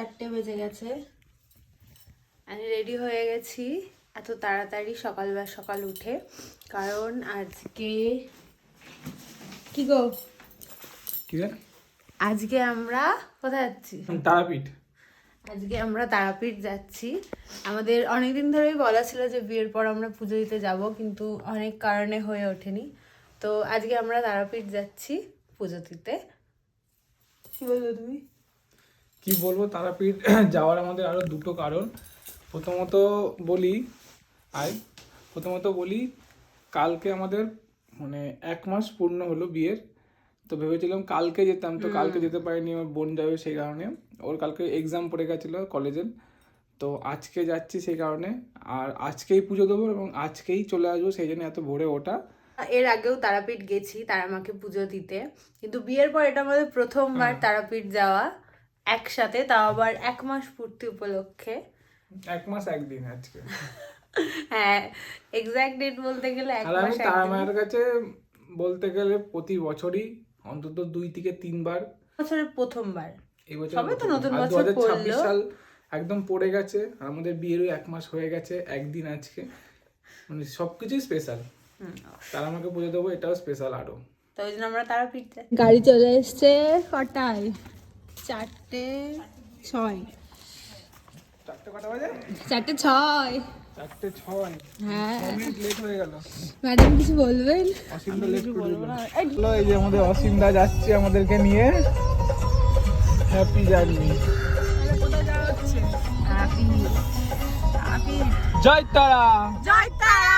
4টে বেজে গেছে, আমি রেডি হয়ে গেছি এত তাড়াতাড়ি সকাল উঠে, কারণ আজকে কি গো আজকে আমরা কোথায় যাচ্ছি? তারাপীঠ। আজকে আমরা তারাপীঠ যাচ্ছি। আমাদের অনেকদিন ধরেই বলা ছিল যে বিয়ের পর আমরা পুজো দিতে যাব, কিন্তু অনেক কারণে হয়ে ওঠেনি। তো আজকে আমরা তারাপীঠ যাচ্ছি পুজো দিতে। কি বলবো তুমি? কি বলবো, তারাপীঠ যাওয়ার আমাদের আরো দুটো কারণ। প্রথমত বলি কালকে আমাদের মানে 1 মাস পূর্ণ হলো বিয়ের। তো ভেবেছিলাম কালকে যেতাম, তো কালকে যেতে পারিনি, আমার বোন যাবে সেই কারণে। ওর কালকে এক্সাম পড়ে গেছিলো কলেজের, তো আজকে যাচ্ছি সেই কারণে। আর আজকেই পুজো দেবো এবং আজকেই চলে আসবো, সেই জন্য এত ভোরে ওঠা। এর আগেও তারাপীঠ গেছি তারা মাকে পুজো দিতে, কিন্তু বিয়ের পর এটা আমাদের প্রথমবার তারাপীঠ যাওয়া একসাথে, তাও আবার 1 মাস পূর্তি উপলক্ষে। 1 মাস 1 দিন আজকে। হ্যাঁ, এক্সাক্ট ডেট বলতে গেলে 1 আর আমি মাস 1 তারা দিন। মায়ের কাছে বলতে গেলে প্রতি বছরই অন্তত 2 থেকে 3 বার। বছরের প্রথমবার, এই বছর সবে তো নতুন আর বছর 2026 পড়লো। সাল একদম পড়ে গেছে, আর আমাদের বিয়েরও 1 মাস হয়ে গেছে 1 দিন আজকে। মানে সবকিছুই স্পেশাল। তারা আমাকে পুজো দেবো, এটাও স্পেশাল আরো। তো ওই জন্য আমরা তারাপীঠ যাই। গাড়ি চলে এসছে কটায়? 4:06। 4টে কটা বাজে? 4:06। 4:06। হ্যাঁ, 6 মিনিট লেট হয়ে গেল। ম্যাডাম কিছু বলবেন? অসীমদা লেট করে দিল। এই যে আমাদের অসীমদা যাচ্ছে আমাদেরকে নিয়ে। Happy journey. কোথায় যাওয়া হচ্ছে? জয় তারা। জয় তারা।